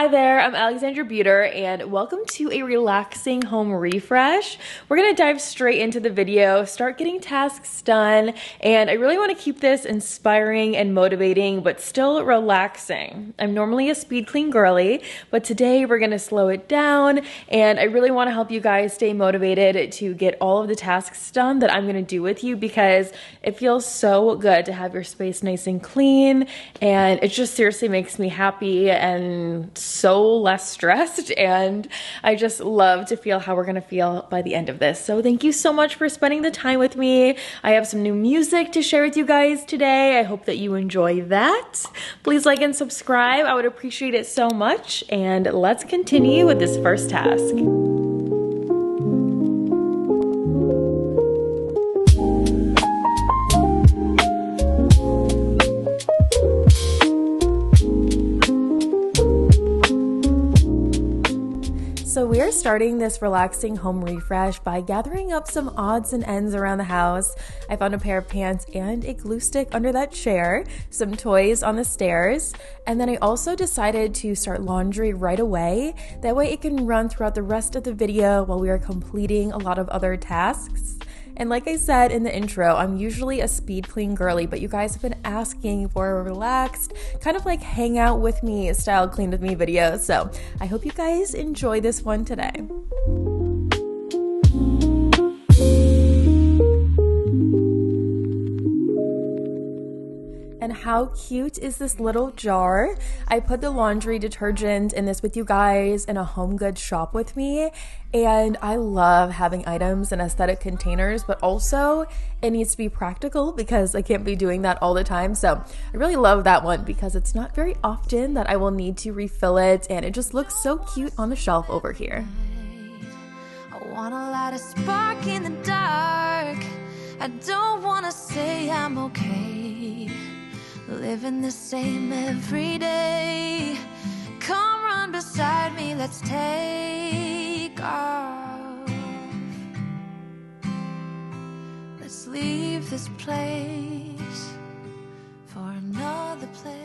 Hi there, I'm Alexandra Beuter and welcome to a relaxing home refresh. We're gonna dive straight into the video, start getting tasks done, and I really wanna keep this inspiring and motivating, but still relaxing. I'm normally a speed clean girly, but today we're gonna slow it down, and I really wanna help you guys stay motivated to get all of the tasks done that I'm gonna do with you because it feels so good to have your space nice and clean, and it just seriously makes me happy and so less stressed, and I just love to feel how we're gonna feel by the end of this. So thank you so much for spending the time with me. I have some new music to share with you guys today. I hope that you enjoy that. Please like and subscribe. I would appreciate it so much, and let's continue with this first task. So we are starting this relaxing home refresh by gathering up some odds and ends around the house. I found a pair of pants and a glue stick under that chair, some toys on the stairs, and then I also decided to start laundry right away. That way it can run throughout the rest of the video while we are completing a lot of other tasks. And like I said in the intro, I'm usually a speed clean girly, but you guys have been asking for a relaxed, kind of like hang out with me style clean with me video. So I hope you guys enjoy this one today. And how cute is this little jar? I put the laundry detergent in this with you guys in a home goods shop with me, and I love having items in aesthetic containers, but also it needs to be practical because I can't be doing that all the time. So I really love that one because it's not very often that I will need to refill it, and it just looks so cute on the shelf over here. I want a light, a spark in the dark. I don't want to say I'm okay, living the same every day. Come run beside me, let's take off. Let's leave this place for another place.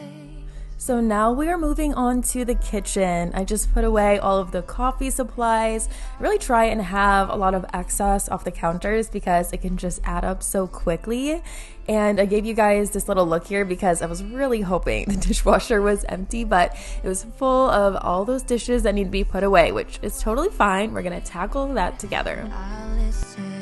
So now we are moving on to the kitchen. I just put away all of the coffee supplies. I really try and have a lot of excess off the counters because it can just add up so quickly. And I gave you guys this little look here because I was really hoping the dishwasher was empty, but it was full of all those dishes that need to be put away, which is totally fine. We're gonna tackle that together. I'll listen.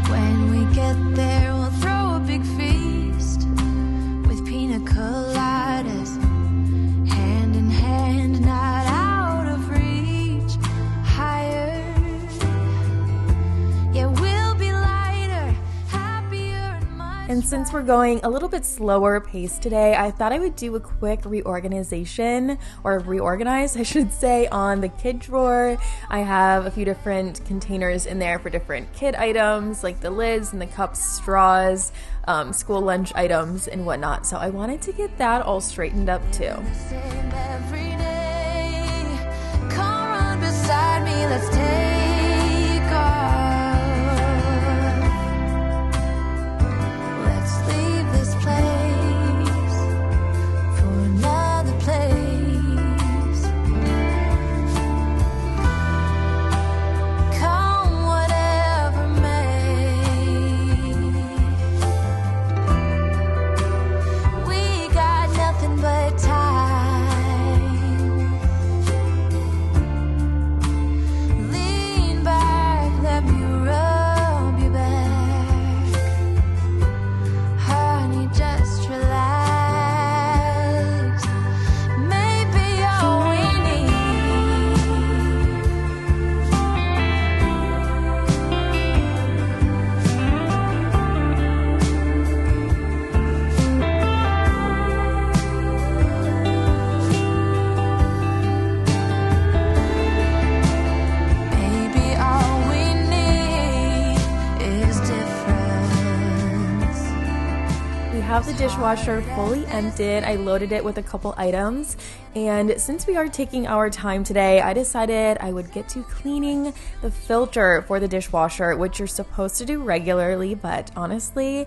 When we get there, we'll throw a big feast with pina coladas, hand in hand, not out of reach. Higher, yeah, we'll be lighter, happier, and much. And since we're going a little bit slower pace today, I thought I would do a quick reorganization, or reorganize, I should say, on the kid drawer. I have a few different containers in there for different kid items, like the lids and the cups, straws, school lunch items, and whatnot. So I wanted to get that all straightened up too. Same every day. Come run beside me, let's take off. Let's leave this place for another place. Come whatever may. We got nothing but time. have the dishwasher fully emptied. I loaded it with a couple items, and since we are taking our time today, I decided I would get to cleaning the filter for the dishwasher, which you're supposed to do regularly, but honestly,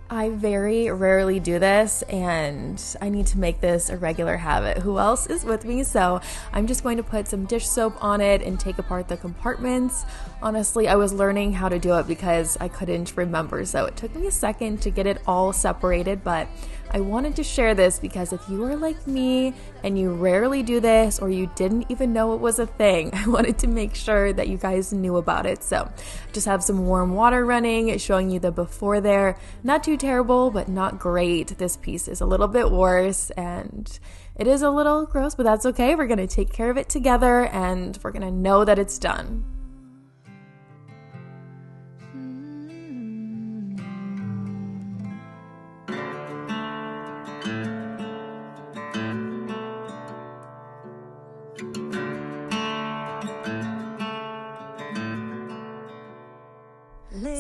I very rarely do this, and I need to make this a regular habit. Who else is with me? So I'm just going to put some dish soap on it and take apart the compartments. Honestly, I was learning how to do it because I couldn't remember, so it took me a second to get it all separated, but I wanted to share this because if you are like me and you rarely do this or you didn't even know it was a thing, I wanted to make sure that you guys knew about it. So just have some warm water running, showing you the before there. Not too terrible, but not great. This piece is a little bit worse and it is a little gross, but that's okay. We're going to take care of it together and we're going to know that it's done.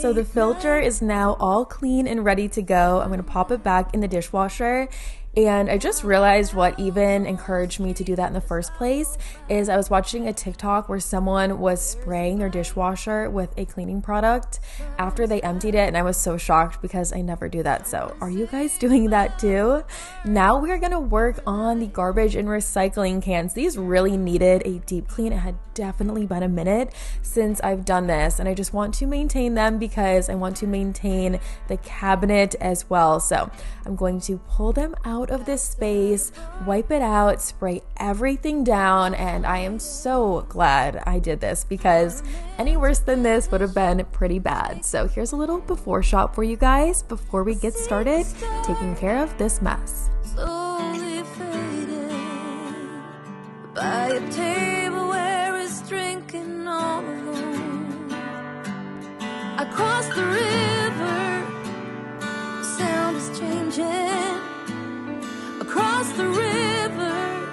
So the filter is now all clean and ready to go. I'm going to pop it back in the dishwasher. And I just realized what even encouraged me to do that in the first place is I was watching a TikTok where someone was spraying their dishwasher with a cleaning product after they emptied it, and I was so shocked because I never do that. So are you guys doing that too? Now we're gonna work on the garbage and recycling cans. These really needed a deep clean. It had definitely been a minute since I've done this, and I just want to maintain them because I want to maintain the cabinet as well. So I'm going to pull them out of this space, wipe it out, spray everything down, and I am so glad I did this because any worse than this would have been pretty bad. So here's a little before shot for you guys before we get started taking care of this mess. Slowly faded by a table where it's drinking all alone. I crossed the river, the sound is changing. Across the river,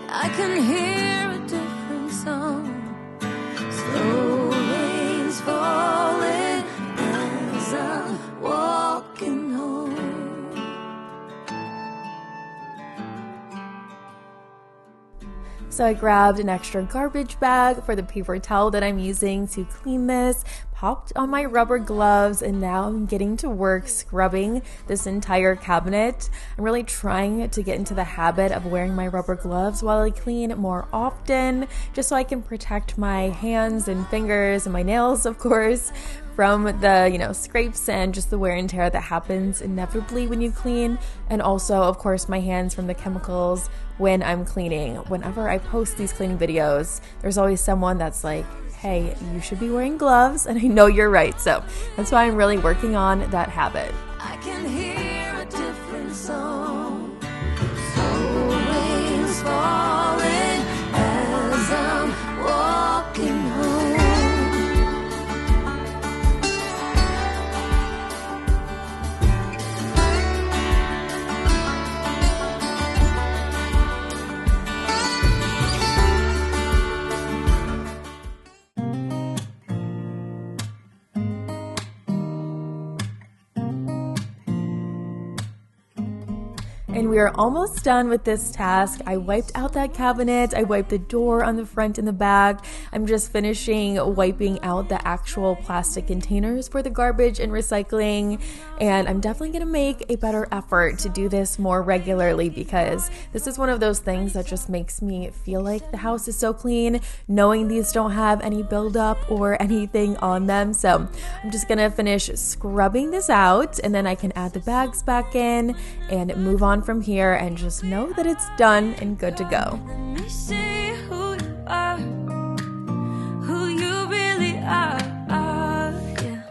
I can hear a different song. Slow rains falling as I'm walking home. So I grabbed an extra garbage bag for the paper towel that I'm using to clean this, popped on my rubber gloves, and now I'm getting to work scrubbing this entire cabinet. I'm really trying to get into the habit of wearing my rubber gloves while I clean more often, just so I can protect my hands and fingers and my nails, of course, from the, scrapes and just the wear and tear that happens inevitably when you clean. And also, of course, my hands from the chemicals when I'm cleaning. Whenever I post these cleaning videos, there's always someone that's like, hey, you should be wearing gloves, and I know you're right. So that's why I'm really working on that habit. I can hear a different song. So rain's falling as I'm walking home. And we are almost done with this task. I wiped out that cabinet. I wiped the door on the front and the back. I'm just finishing wiping out the actual plastic containers for the garbage and recycling. And I'm definitely going to make a better effort to do this more regularly because this is one of those things that just makes me feel like the house is so clean, knowing these don't have any buildup or anything on them. So I'm just going to finish scrubbing this out, and then I can add the bags back in and move on from here and just know that it's done and good to go. Let me see who you are, who you really are. Yeah.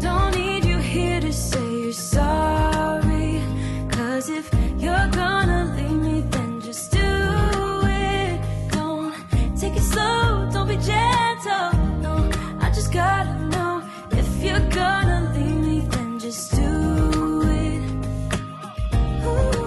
Don't need you here to say you're sorry, 'cause if you're gonna leave me, then just do it. Don't take it slow, don't be gentle. No, I just gotta know if you're gonna leave me, then just do it. Ooh.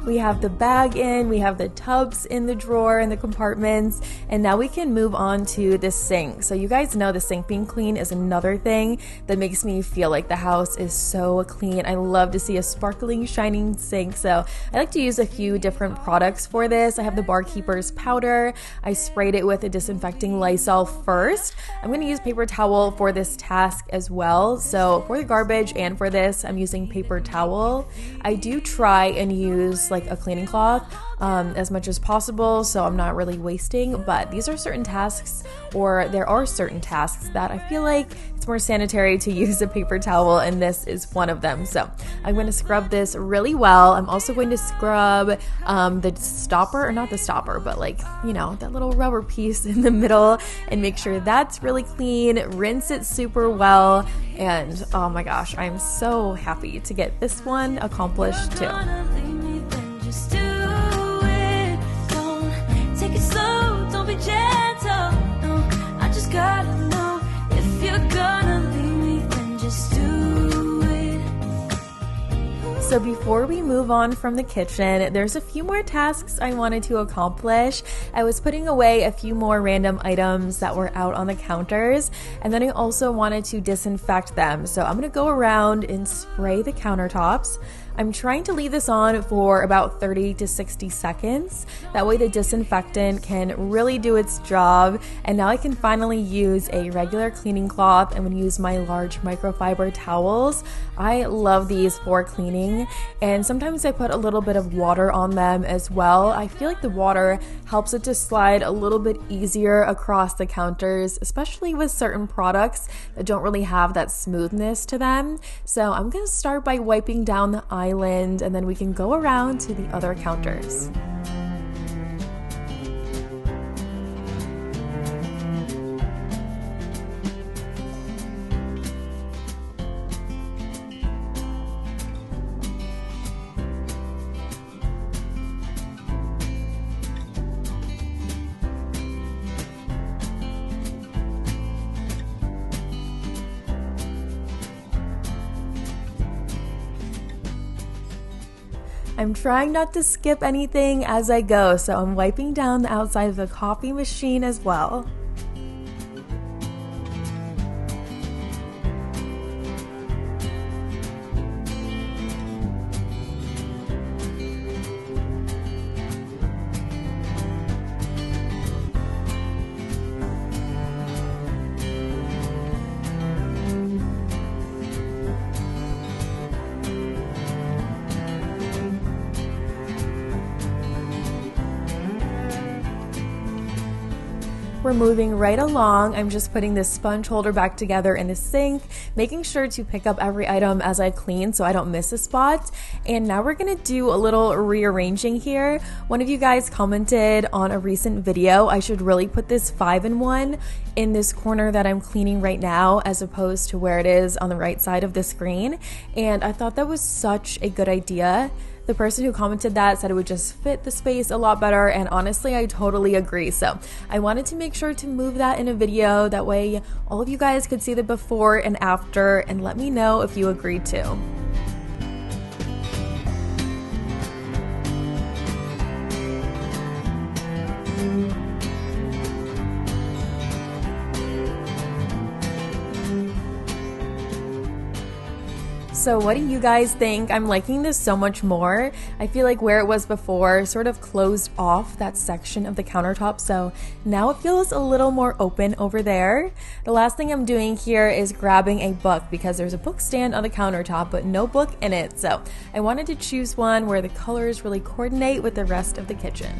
We have the bag in, we have the tubs in the drawer and the compartments, and now we can move on to the sink. So you guys know the sink being clean is another thing that makes me feel like the house is so clean. I love to see a sparkling, shining sink. So I like to use a few different products for this. I have the Barkeeper's powder. I sprayed it with a disinfecting Lysol first. I'm going to use paper towel for this task as well. So for the garbage and for this, I'm using paper towel. I do try and use like a cleaning cloth as much as possible, so I'm not really wasting, but these are certain tasks, or there are certain tasks that I feel like it's more sanitary to use a paper towel, and this is one of them. So I'm going to scrub this really well. I'm also going to scrub the stopper, or not the stopper, but like, you know, that little rubber piece in the middle, and make sure that's really clean, rinse it super well, and oh my gosh, I'm so happy to get this one accomplished too. Just do it. Don't take it slow. Don't be gentle. No, I just gotta know if you're gonna leave me, then just do it. So before we move on from the kitchen, there's a few more tasks I wanted to accomplish. I was putting away a few more random items that were out on the counters, and then I also wanted to disinfect them. So I'm gonna go around and spray the countertops. I'm trying to leave this on for about 30 to 60 seconds. That way the disinfectant can really do its job. And now I can finally use a regular cleaning cloth. I'm gonna use my large microfiber towels. I love these for cleaning. And sometimes I put a little bit of water on them as well. I feel like the water helps it to slide a little bit easier across the counters, especially with certain products that don't really have that smoothness to them. So I'm gonna start by wiping down the island, and then we can go around to the other counters. I'm trying not to skip anything as I go, so I'm wiping down the outside of the coffee machine as well. We're moving right along. I'm just putting this sponge holder back together in the sink, making sure to pick up every item as I clean so I don't miss a spot. And now we're gonna do a little rearranging here. One of you guys commented on a recent video I should really put this 5-in-1 in this corner that I'm cleaning right now, as opposed to where it is on the right side of the screen. And I thought that was such a good idea. The person who commented that said it would just fit the space a lot better, and honestly, I totally agree. So I wanted to make sure to move that in a video. That way all of you guys could see the before and after, and let me know if you agree too. So what do you guys think? I'm liking this so much more. I feel like where it was before sort of closed off that section of the countertop, so now it feels a little more open over there. The last thing I'm doing here is grabbing a book, because there's a book stand on the countertop but no book in it, so I wanted to choose one where the colors really coordinate with the rest of the kitchen.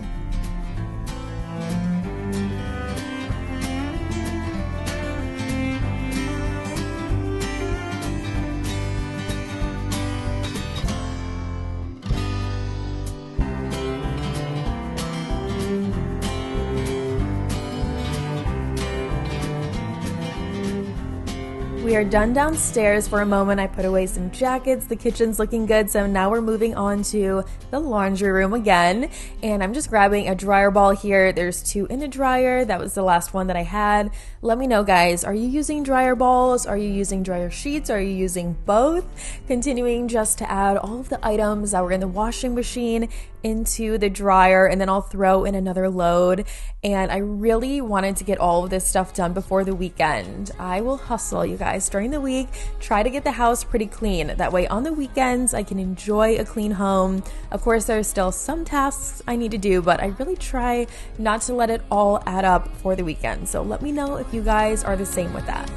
We are done downstairs for a moment. I put away some jackets. The kitchen's looking good, so now we're moving on to the laundry room again. And I'm just grabbing a dryer ball here. There's 2 in the dryer. That was the last one that I had. Let me know, guys. Are you using dryer balls? Are you using dryer sheets? Are you using both? Continuing just to add all of the items that were in the washing machine into the dryer and then I'll throw in another load. And I really wanted to get all of this stuff done before the weekend. I will hustle, you guys, during the week, try to get the house pretty clean. That way on the weekends, I can enjoy a clean home. Of course, there's still some tasks I need to do, but I really try not to let it all add up for the weekend. So let me know if you guys are the same with that.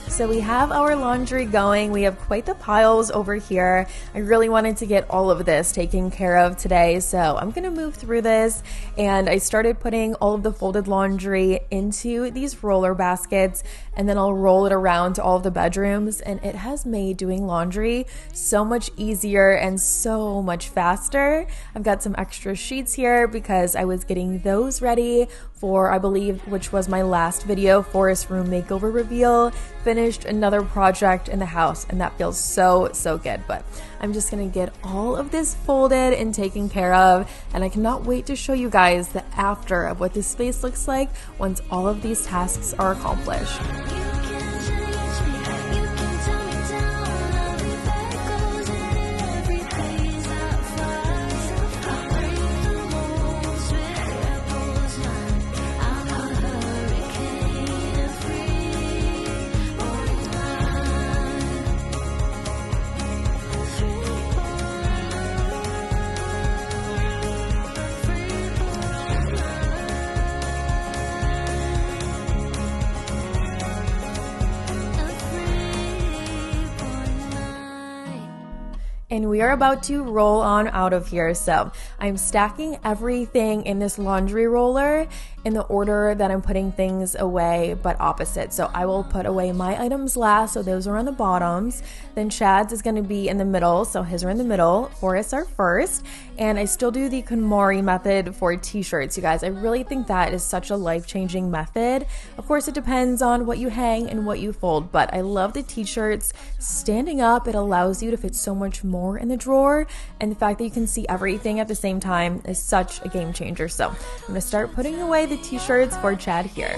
So we have our laundry going. We have quite the piles over here. I really wanted to get all of this taken care of today, so I'm gonna move through this. And I started putting all of the folded laundry into these roller baskets, and then I'll roll it around to all of the bedrooms, and it has made doing laundry so much easier and so much faster. I've got some extra sheets here because I was getting those ready for, I believe, which was my last video, forest room makeover reveal. Finished another project in the house, and that feels so good. But I'm just gonna get all of this folded and taken care of, and I cannot wait to show you guys the after of what this space looks like once all of these tasks are accomplished. And we are about to roll on out of here. So I'm stacking everything in this laundry roller in the order that I'm putting things away, but opposite. So I will put away my items last, so those are on the bottoms. Then Chad's is going to be in the middle, so his are in the middle. Forrest's are first. And I still do the KonMari method for t-shirts, you guys. I really think that is such a life-changing method. Of course, it depends on what you hang and what you fold, but I love the t-shirts. Standing up, it allows you to fit so much more in the drawer, and the fact that you can see everything at the same time is such a game changer. So I'm going to start putting away the t-shirts for Chad here.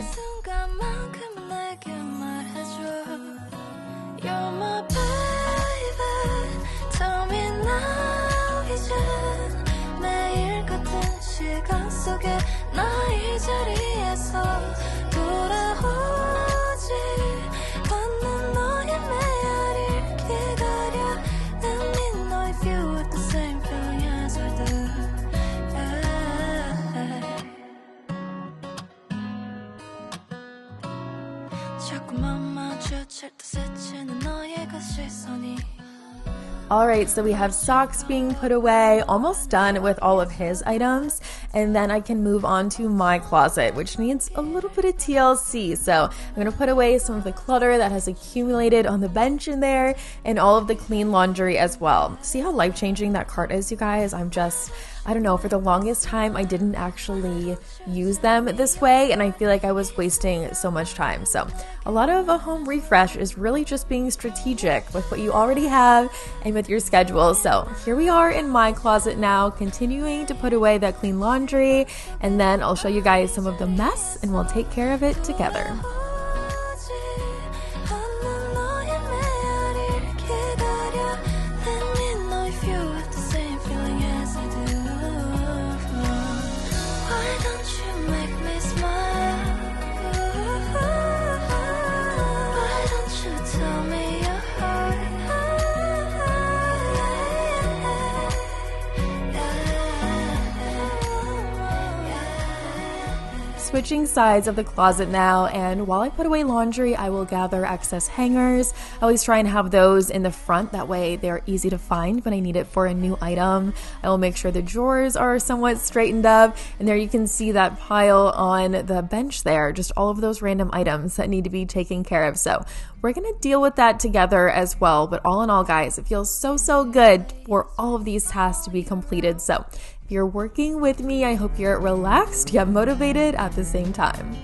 Alright, so we have socks being put away, almost done with all of his items, and then I can move on to my closet, which needs a little bit of TLC. So I'm going to put away some of the clutter that has accumulated on the bench in there, and all of the clean laundry as well. See how life-changing that cart is, you guys? I don't know, for the longest time I didn't actually use them this way, and I feel like I was wasting so much time. So a lot of a home refresh is really just being strategic with what you already have and with your schedule. So here we are in my closet now, continuing to put away that clean laundry, and then I'll show you guys some of the mess and we'll take care of it together. Tell me your heart switching sides of the closet now, and while I put away laundry, I will gather excess hangers. I always try and have those in the front, that way they're easy to find when I need it for a new item. I will make sure the drawers are somewhat straightened up, and there you can see that pile on the bench there, just all of those random items that need to be taken care of. So we're gonna deal with that together as well, but all in all, guys, it feels so good for all of these tasks to be completed. So if you're working with me, I hope you're relaxed yet motivated at the same time.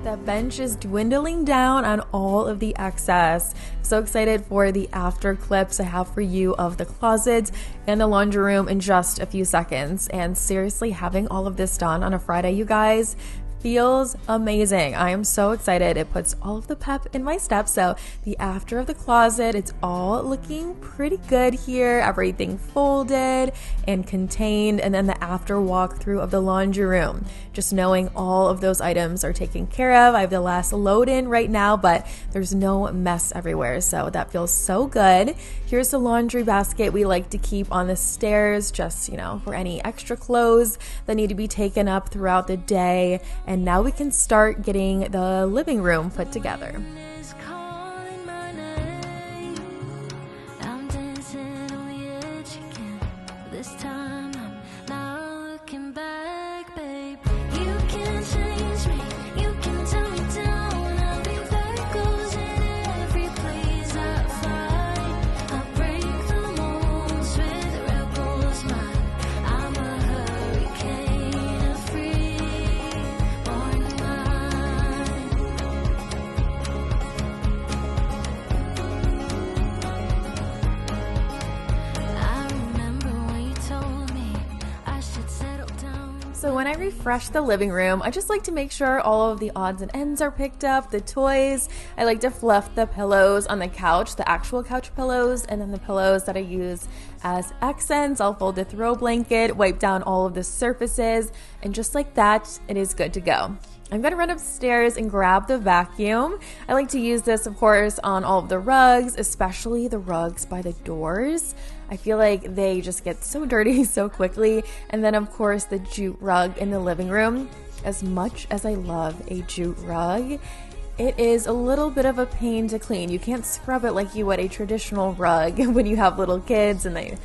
The bench is dwindling down on all of the excess. So excited for the after clips I have for you of the closets and the laundry room in just a few seconds. And seriously, having all of this done on a Friday, you guys, feels amazing. I am so excited. It puts all of the pep in my step. So the after of the closet, it's all looking pretty good here. Everything folded and contained. And then the after walkthrough of the laundry room. Just knowing all of those items are taken care of. I have the last load in right now, but there's no mess everywhere. So that feels so good. Here's the laundry basket we like to keep on the stairs, just, for any extra clothes that need to be taken up throughout the day. And now we can start getting the living room put together. So when I refresh the living room, I just like to make sure all of the odds and ends are picked up, the toys. I like to fluff the pillows on the couch, the actual couch pillows, and then the pillows that I use as accents. I'll fold the throw blanket, wipe down all of the surfaces, and just like that, it is good to go. I'm going to run upstairs and grab the vacuum. I like to use this, of course, on all of the rugs, especially the rugs by the doors. I feel like they just get so dirty so quickly. And then, of course, the jute rug in the living room. As much as I love a jute rug, it is a little bit of a pain to clean. You can't scrub it like you would a traditional rug when you have little kids and they,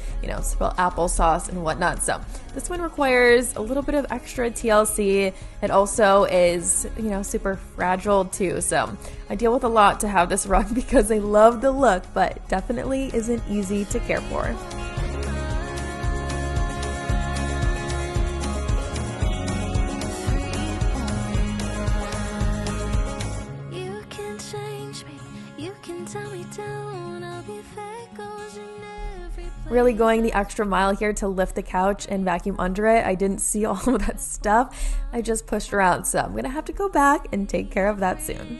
spill applesauce and whatnot. So this one requires a little bit of extra TLC. It also is, super fragile too. So I deal with a lot to have this rug because I love the look, but definitely isn't easy to care for. Really going the extra mile here to lift the couch and vacuum under it. I didn't see all of that stuff. I just pushed around, so I'm gonna have to go back and take care of that soon.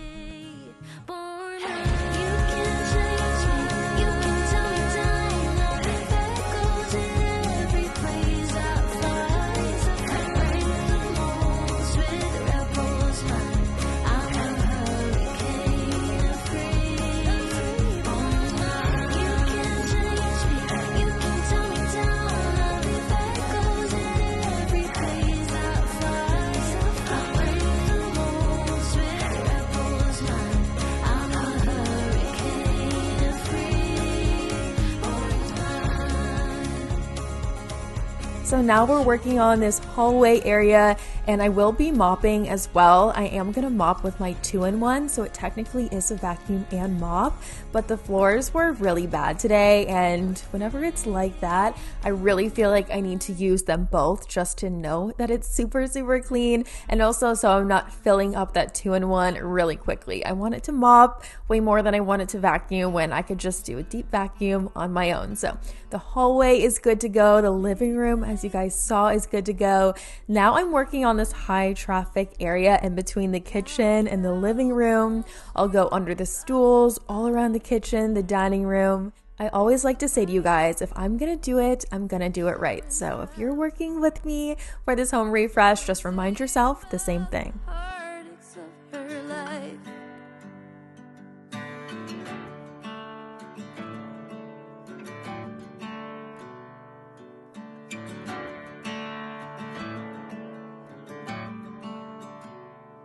So now we're working on this hallway area, and I will be mopping as well. I am gonna mop with my 2-in-1, so it technically is a vacuum and mop, but the floors were really bad today, and whenever it's like that, I really feel like I need to use them both just to know that it's super, super clean, and also so I'm not filling up that 2-in-1 really quickly. I want it to mop way more than I want it to vacuum when I could just do a deep vacuum on my own. So the hallway is good to go. The living room, as you guys saw, is good to go. Now I'm working on this high traffic area in between the kitchen and the living room. I'll go under the stools, all around the kitchen, the dining room. I always like to say to you guys, if I'm gonna do it, I'm gonna do it right. So if you're working with me for this home refresh, just remind yourself the same thing.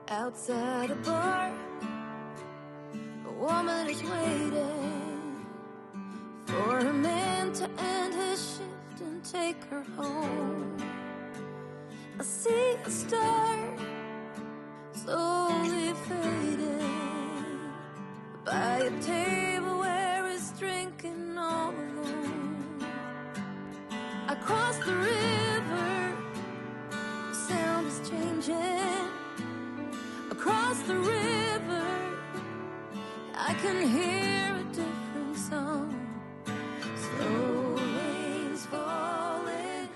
Outside a bar, a woman is waiting for a man to end his shift and take her home. I see a star slowly fading by a table where he's drinking all alone. I cross the river, the sound is changing. Across the river, I can hear a different song. Slow rains falling.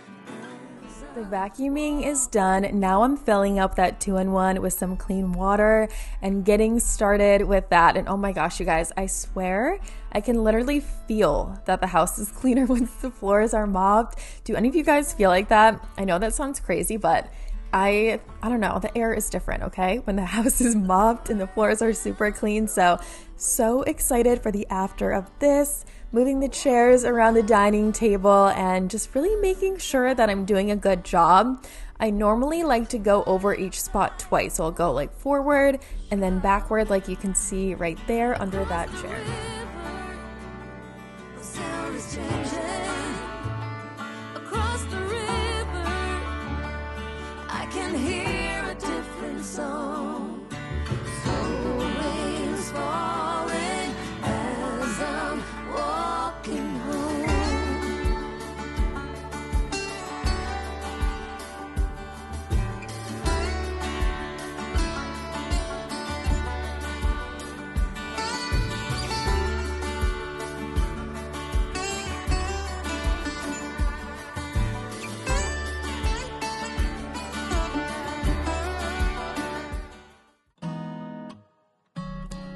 The vacuuming is done. Now I'm filling up that 2-in-1 with some clean water and getting started with that. And oh my gosh, you guys, I swear I can literally feel that the house is cleaner once the floors are mopped. Do any of you guys feel like that? I know that sounds crazy, but I don't know, the air is different, okay? When the house is mopped and the floors are super clean. So excited for the after of this, moving the chairs around the dining table and just really making sure that I'm doing a good job. I normally like to go over each spot twice. So I'll go like forward and then backward, like you can see right there under that chair. Can hear a different song. So rain's falling as I'm walking home.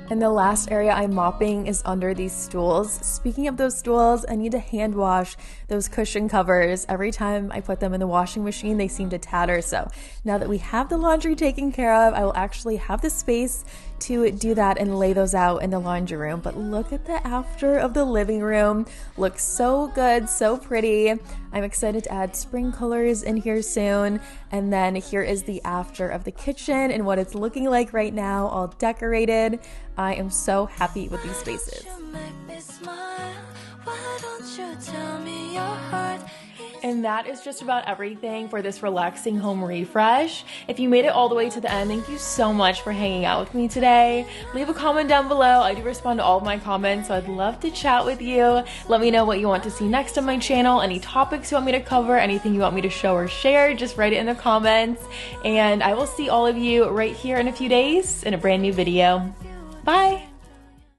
And the last area I'm mopping is under these stools. Speaking of those stools, I need to hand wash those cushion covers. Every time I put them in the washing machine, they seem to tatter. So now that we have the laundry taken care of, I will actually have the space to do that and lay those out in the laundry room. But look at the after of the living room. Looks so good, so pretty. I'm excited to add spring colors in here soon. And then here is the after of the kitchen and what it's looking like right now, all decorated. I am so happy with these spaces. And that is just about everything for this relaxing home refresh. If you made it all the way to the end, thank you so much for hanging out with me today. Leave a comment down below. I do respond to all of my comments, so I'd love to chat with you. Let me know what you want to see next on my channel, any topics you want me to cover, anything you want me to show or share, just write it in the comments. And I will see all of you right here in a few days in a brand new video. Bye!